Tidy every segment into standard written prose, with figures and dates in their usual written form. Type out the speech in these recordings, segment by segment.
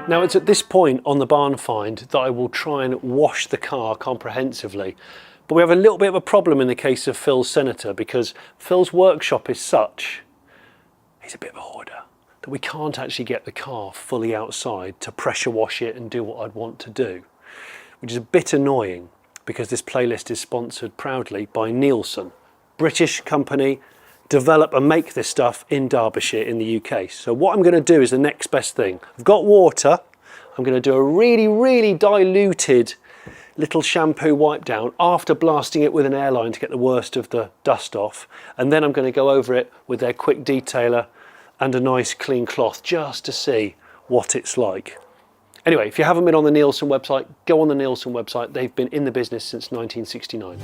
Now it's at this point on the barn find that I will try and wash the car comprehensively. But we have a little bit of a problem in the case of Phil's Senator, because Phil's workshop is such, he's a bit of a hoarder, that we can't actually get the car fully outside to pressure wash it and do what I'd want to do, which is a bit annoying because this playlist is sponsored proudly by Nielsen, British company, develop and make this stuff in Derbyshire in the UK. So what I'm going to do is the next best thing. I've got water. I'm going to do a really, really diluted little shampoo wipe down after blasting it with an airline to get the worst of the dust off. And then I'm going to go over it with their quick detailer and a nice clean cloth just to see what it's like. Anyway, if you haven't been on the Nielsen website, go on the Nielsen website. They've been in the business since 1969.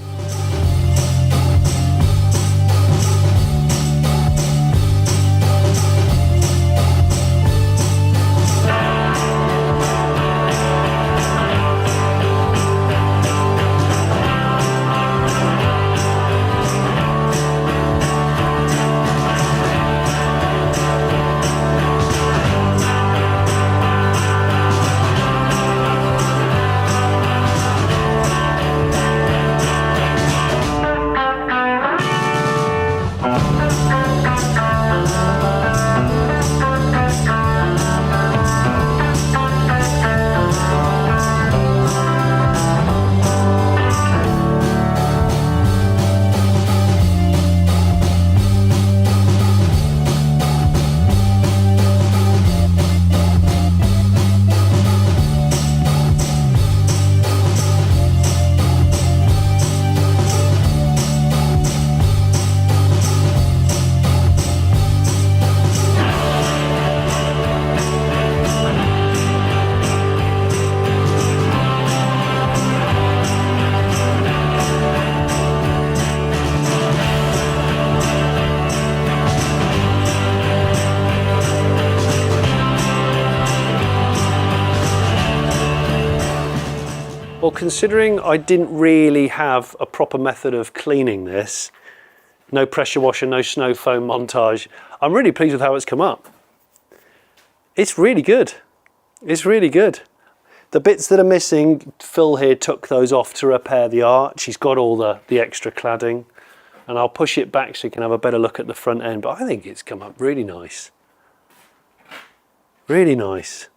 Well, considering I didn't really have a proper method of cleaning this, no pressure washer, no snow foam montage, I'm really pleased with how it's come up. It's really good. It's really good. The bits that are missing, Phil here took those off to repair the arch. He's got all the extra cladding, and I'll push it back so you can have a better look at the front end, but I think it's come up really nice. Really nice.